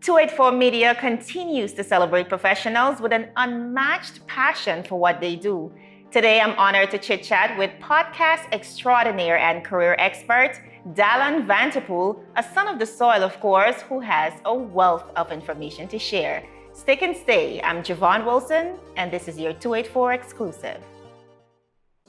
284 Media continues to celebrate professionals with an unmatched passion for what they do. Today, I'm honored to chit-chat with podcast Extraordinaire and Career Expert, Dalan Vanterpool, a son of the soil, of course, who has a wealth of information to share. Stick and stay. I'm Javon Wilson, and this is your 284 exclusive.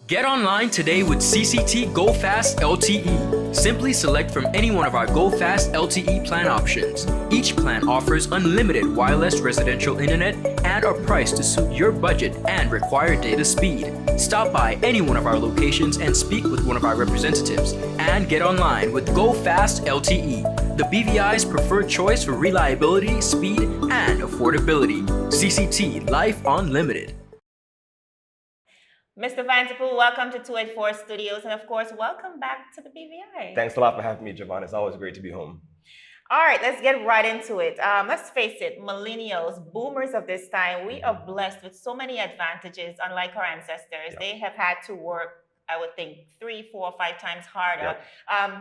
Get online today with CCT Go Fast LTE. Simply select from any one of our Go Fast LTE plan options. Each plan offers unlimited wireless residential internet and are priced to suit your budget and required data speed. Stop by any one of our locations and speak with one of our representatives. And get online with Go Fast LTE, the BVI's preferred choice for reliability, speed, and affordability. CCT Life Unlimited. Mr. Vanterpool, welcome to 284 Studios, and of course, welcome back to the BVI. Thanks a lot for having me, Javon. It's always great to be home. All right, let's get right into it. Let's face it, millennials, boomers of this time, we are blessed with so many advantages, unlike our ancestors. Yep. They have had to work, I would think, 3, 4, 5 times harder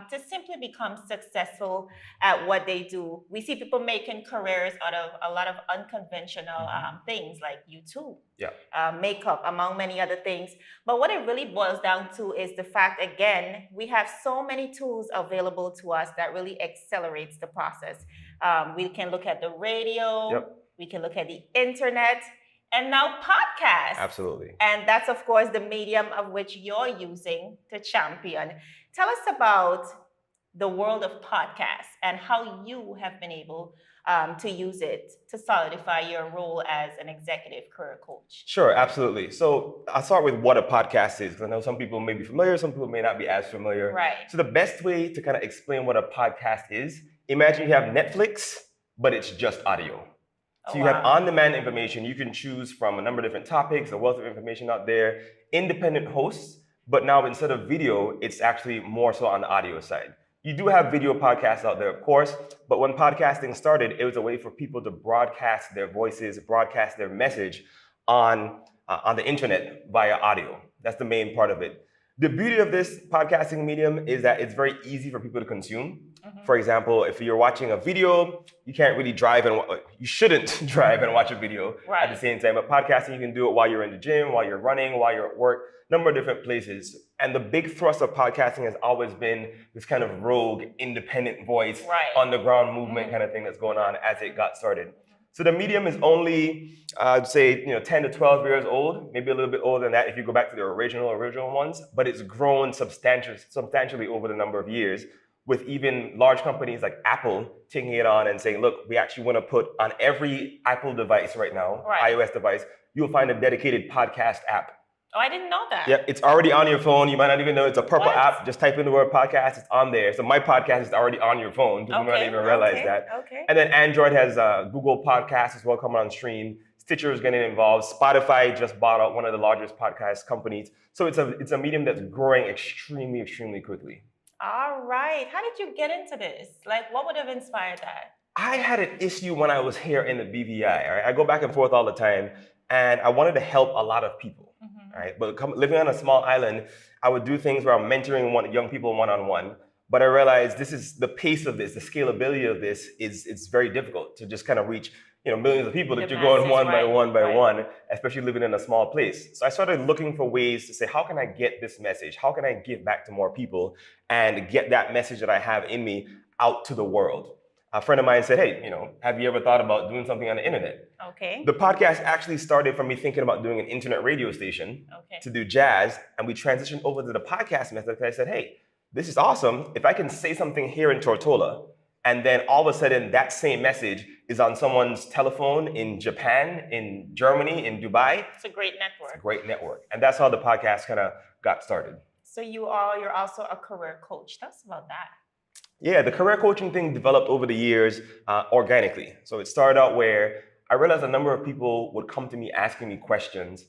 to simply become successful at what they do. We see people making careers out of a lot of unconventional things like YouTube, makeup, among many other things. But what it really boils down to is the fact, again, we have so many tools available to us that really accelerates the process. We can look at the radio, we can look at the internet, and now podcasts. Absolutely. And that's, of course, the medium of which you're using to champion. Tell us about the world of podcasts and how you have been able to use it to solidify your role as an executive career coach. Sure, absolutely. So I'll start with what a podcast is, because I know some people may be familiar, some people may not be as familiar. Right. So the best way to kind of explain what a podcast is, imagine you have Netflix, but it's just audio. So you have on-demand information. You can choose from a number of different topics, a wealth of information out there, independent hosts, but now instead of video, it's actually more so on the audio side. You do have video podcasts out there, of course, but when podcasting started, it was a way for people to broadcast their voices, broadcast their message on the internet via audio. That's the main part of it. The beauty of this podcasting medium is that it's very easy for people to consume. For example, if you're watching a video, you can't really drive and you shouldn't drive and watch a video at the same time. But podcasting, you can do it while you're in the gym, while you're running, while you're at work, number of different places. And the big thrust of podcasting has always been this kind of rogue, independent voice, underground movement kind of thing that's going on as it got started. So the medium is only, I'd say, 10 to 12 years old, maybe a little bit older than that if you go back to the original ones, but it's grown substantially over the number of years, with even large companies like Apple taking it on and saying, look, we actually want to put on every Apple device right now, iOS device, you'll find a dedicated podcast app. Oh, I didn't know that. Yeah, it's already on your phone. You might not even know it's a purple app. Just type in the word podcast, it's on there. So my podcast is already on your phone. People might not even realize that. And then Android has Google Podcasts as well coming on stream. Stitcher is getting involved. Spotify just bought out one of the largest podcast companies. So it's a medium that's growing extremely, extremely quickly. All right. How did you get into this? Like, what would have inspired that? I had an issue when I was here in the BVI. Right? I go back and forth all the time, and I wanted to help a lot of people. Right? But living on a small island, I would do things where I'm mentoring young people one-on-one. But I realized the pace of this, the scalability of this is very difficult to just kind of reach millions of people that you're going one by one, especially living in a small place. So I started looking for ways to say, how can I get this message? How can I give back to more people and get that message that I have in me out to the world? A friend of mine said, hey, have you ever thought about doing something on the internet? Okay. The podcast actually started from me thinking about doing an internet radio station to do jazz, and we transitioned over to the podcast method because I said, hey, this is awesome. If I can say something here in Tortola, and then all of a sudden that same message is on someone's telephone in Japan, in Germany, in Dubai. It's a great network. It's a great network. And that's how the podcast kind of got started. So you're also a career coach. Tell us about that. Yeah, the career coaching thing developed over the years organically. So it started out where I realized a number of people would come to me asking me questions,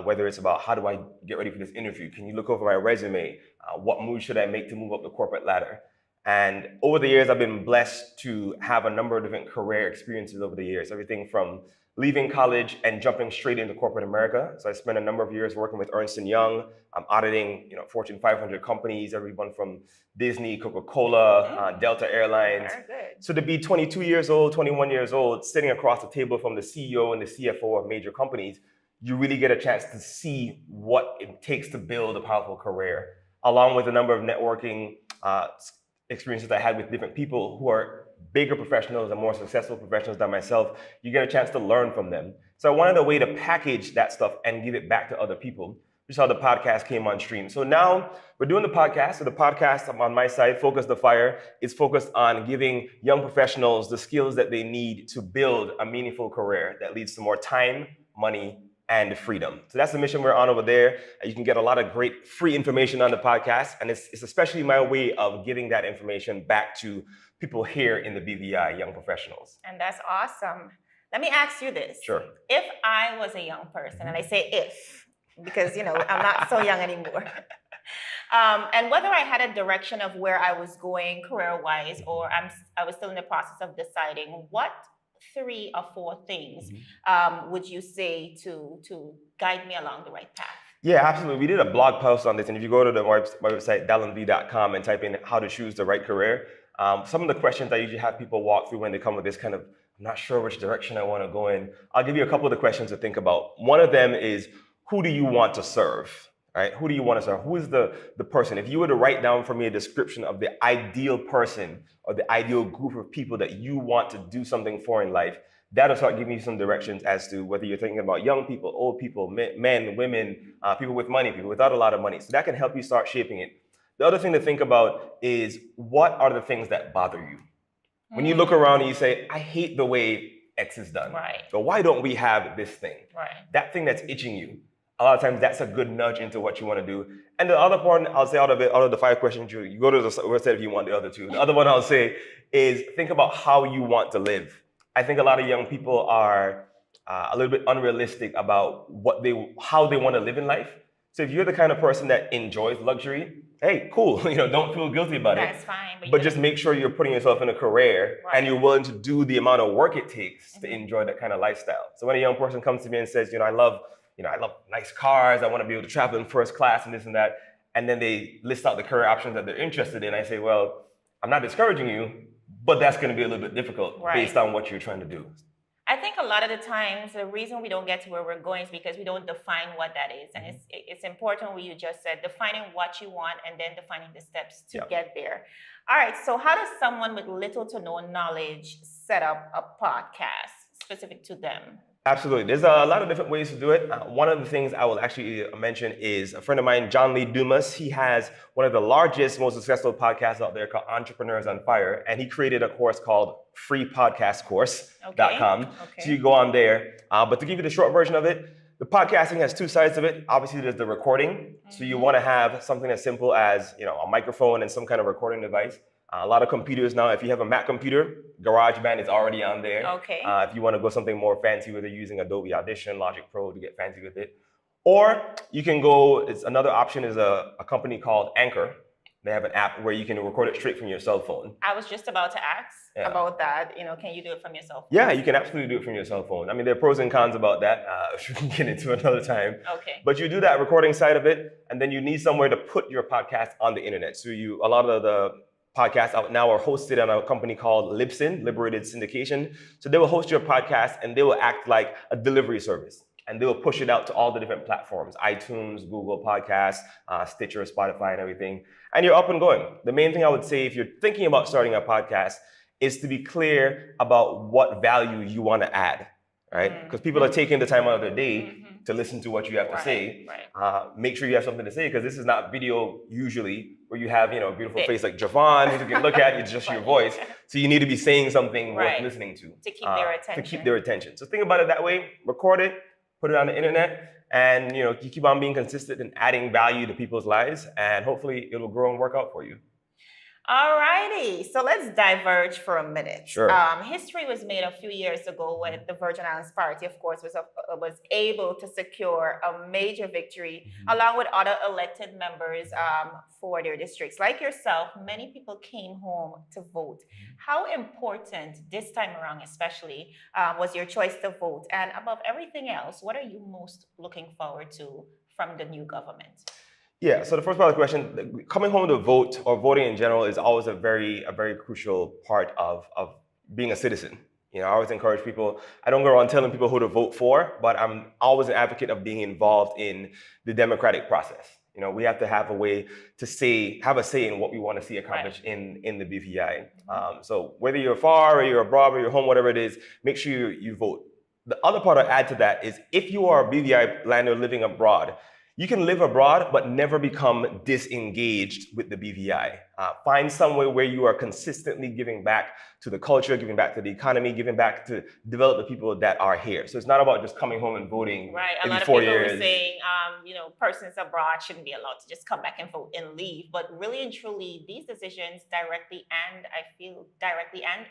whether it's about how do I get ready for this interview? Can you look over my resume? What moves should I make to move up the corporate ladder? And over the years, I've been blessed to have a number of different career experiences over the years. Everything from leaving college and jumping straight into corporate America. So I spent a number of years working with Ernst & Young. I'm auditing, Fortune 500 companies, everyone from Disney, Coca-Cola, Delta Airlines. Very good. So to be 22 years old, 21 years old, sitting across the table from the CEO and the CFO of major companies, you really get a chance to see what it takes to build a powerful career, along with a number of networking experiences I had with different people who are bigger professionals and more successful professionals than myself. You get a chance to learn from them. So I wanted a way to package that stuff and give it back to other people. Just how the podcast came on stream. So now we're doing the podcast. So the podcast on my side, Focus the Fire, is focused on giving young professionals the skills that they need to build a meaningful career that leads to more time, money, and freedom. So that's the mission we're on over there. You can get a lot of great free information on the podcast. And it's especially my way of giving that information back to people here in the BVI, young professionals. And that's awesome. Let me ask you this. Sure. If I was a young person, and I say if, because, I'm not so young anymore. And whether I had a direction of where I was going career-wise, or I was still in the process of deciding, what 3 or 4 things would you say to guide me along the right path? Yeah, absolutely. We did a blog post on this, and if you go to the website, dalanv.com, and type in how to choose the right career, some of the questions I usually have people walk through when they come with this kind of, I'm not sure which direction I want to go in. I'll give you a couple of the questions to think about. One of them is, who do you want to serve? Right? Who do you want to serve? Who is the person? If you were to write down for me a description of the ideal person or the ideal group of people that you want to do something for in life, that'll start giving you some directions as to whether you're thinking about young people, old people, men, women, people with money, people without a lot of money. So that can help you start shaping it. The other thing to think about is, what are the things that bother you? When you look around and you say, I hate the way X is done. Right. So why don't we have this thing? Right. That thing that's itching you. A lot of times that's a good nudge into what you want to do. And the other part, I'll say out of the 5 questions, you go to the website if you want the other 2. The other one I'll say is, think about how you want to live. I think a lot of young people are a little bit unrealistic about how they want to live in life. So if you're the kind of person that enjoys luxury, hey, cool. Don't feel guilty about it. That's fine. But just make sure you're putting yourself in a career and you're willing to do the amount of work it takes to enjoy that kind of lifestyle. So when a young person comes to me and says, I love nice cars, I want to be able to travel in first class and this and that, and then they list out the career options that they're interested in, I say, well, I'm not discouraging you, but that's going to be a little bit difficult based on what you're trying to do. I think a lot of the times the reason we don't get to where we're going is because we don't define what that is. And it's important what you just said, defining what you want and then defining the steps to get there. All right, so how does someone with little to no knowledge set up a podcast specific to them? Absolutely. There's a lot of different ways to do it. One of the things I will actually mention is a friend of mine, John Lee Dumas. He has one of the largest, most successful podcasts out there called Entrepreneurs on Fire. And he created a course called freepodcastcourse.com. So you go on there. But to give you the short version of it, the podcasting has 2 sides of it. Obviously, there's the recording. So you want to have something as simple as a microphone and some kind of recording device. A lot of computers now, if you have a Mac computer, GarageBand is already on there. Okay. If you want to go something more fancy, whether you're using Adobe Audition, Logic Pro to get fancy with it. Or you can go, another option is a company called Anchor. They have an app where you can record it straight from your cell phone. I was just about to ask about that. Can you do it from your cell phone? Yeah, you can absolutely do it from your cell phone. I mean, there are pros and cons about that, which we can get into another time. Okay. But you do that recording side of it, and then you need somewhere to put your podcast on the internet. So a lot of the podcasts out now are hosted on a company called Libsyn, Liberated Syndication. So they will host your podcast and they will act like a delivery service. And they will push it out to all the different platforms, iTunes, Google Podcasts, Stitcher, Spotify, and everything. And you're up and going. The main thing I would say if you're thinking about starting a podcast is to be clear about what value you want to add, right? Because people are taking the time out of their day to listen to what you have to say. Make sure you have something to say, because this is not video usually where you have a beautiful face like Javon who you can look at, it's just your voice. So you need to be saying something worth listening to. To keep their attention. To keep their attention. So think about it that way, record it, put it on the internet, and you keep on being consistent and adding value to people's lives, and hopefully it'll grow and work out for you. All righty, so let's diverge for a minute. Sure. History was made a few years ago when the Virgin Islands Party, of course, was able to secure a major victory along with other elected members for their districts. Like yourself, many people came home to vote. How important this time around, especially, was your choice to vote? And above everything else, what are you most looking forward to from the new government? Yeah, so the first part of the question, coming home to vote or voting in general is always a very crucial part of being a citizen. You know, I always encourage people, I don't go around telling people who to vote for, but I'm always an advocate of being involved in the democratic process. You know, we have to have a way to have a say in what we want to see accomplished in the BVI. So whether you're far or you're abroad or you're home, whatever it is, make sure you vote. The other part I'll add to that is if you are a BVI landlord living abroad, you can live abroad, but never become disengaged with the BVI. Find somewhere where you are consistently giving back to the culture, giving back to the economy, giving back to develop the people that are here. So it's not about just coming home and voting. Right. A every lot of 4 people years. were saying, persons abroad shouldn't be allowed to just come back and vote and leave. But really and truly, these decisions directly and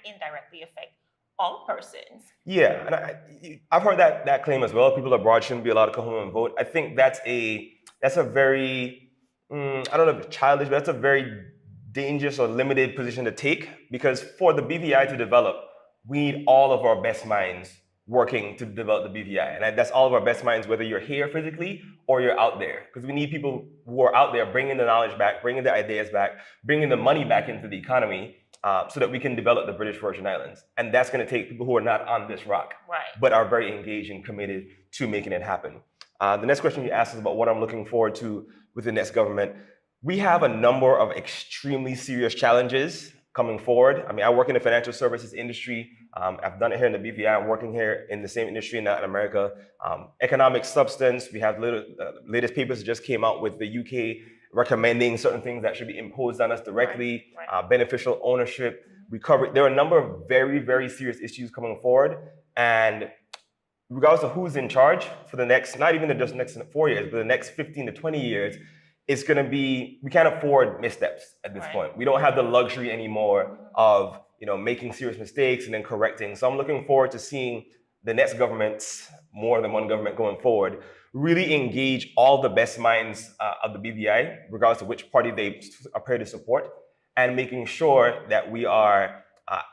indirectly affect all persons. Yeah, and I've heard that claim as well. People abroad shouldn't be allowed to come home and vote. I think that's a very, I don't know if it's childish, but that's a very dangerous or limited position to take, because for the BVI to develop, we need all of our best minds working to develop the BVI. And that's all of our best minds, whether you're here physically or you're out there. Because we need people who are out there bringing the knowledge back, bringing the ideas back, bringing the money back into the economy, so that we can develop the British Virgin Islands. And that's going to take people who are not on this rock, but are very engaged and committed to making it happen. The next question you asked is about what I'm looking forward to with the next government. We have a number of extremely serious challenges coming forward. I mean, I work in the financial services industry. I've done it here in the BVI. I'm working here in the same industry in Latin America. Economic substance, we have latest papers that just came out with the UK recommending certain things that should be imposed on us directly, beneficial ownership, recovery. There are a number of very, very serious issues coming forward. And regardless of who's in charge for the next, not even just next 4 years, but the next 15 to 20 years, it's going to be, we can't afford missteps at this point. We don't have the luxury anymore of, making serious mistakes and then correcting. So I'm looking forward to seeing the next governments, more than one government going forward, really engage all the best minds of the BVI, regardless of which party they appear to support, and making sure that we are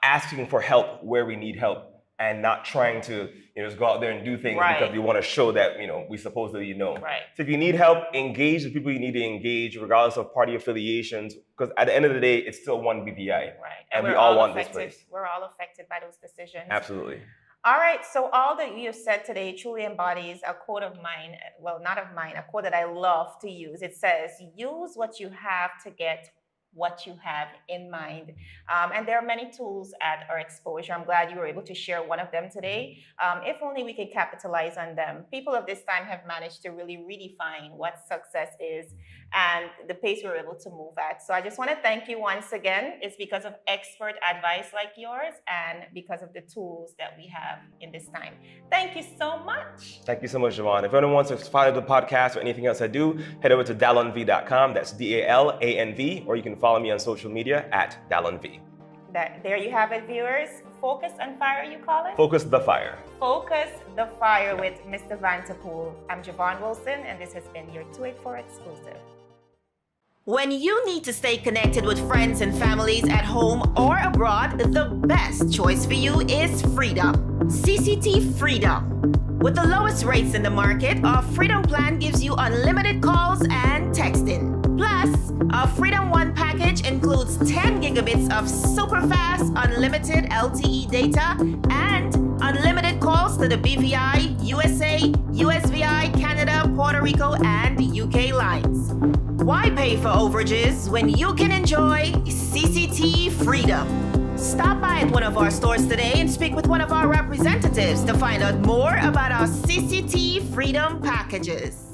asking for help where we need help and not trying to just go out there and do things because we want to show that we supposedly know. So if you need help, engage the people you need to engage, regardless of party affiliations, because at the end of the day, it's still one BVI. And we all want this place. We're all affected by those decisions. Absolutely. All right, so all that you said today truly embodies a quote of mine, well, not of mine, a quote that I love to use. It says, use what you have to get what you have in mind. And there are many tools at our exposure. I'm glad you were able to share one of them today. If only we could capitalize on them. People of this time have managed to really redefine what success is and the pace we were able to move at. So I just want to thank you once again. It's because of expert advice like yours and because of the tools that we have in this time. Thank you so much. Thank you so much, Javon. If anyone wants to follow the podcast or anything else I do, head over to dalanv.com. That's DALANV, or you can follow me on social media at DalanV. There you have it, viewers. Focus on fire, you call it? Focus the fire. Focus the fire with Mr. Vanterpool. I'm Javon Wilson, and this has been your 284 exclusive. When you need to stay connected with friends and families at home or abroad, the best choice for you is Freedom. CCT Freedom. With the lowest rates in the market, our Freedom plan gives you unlimited calls and texting. Plus, our Freedom One package includes 10 gigabits of super fast, unlimited LTE data and unlimited calls to the BVI, USA, USVI, Canada, Puerto Rico, and UK lines. Why pay for overages when you can enjoy CCT Freedom? Stop by at one of our stores today and speak with one of our representatives to find out more about our CCT Freedom packages.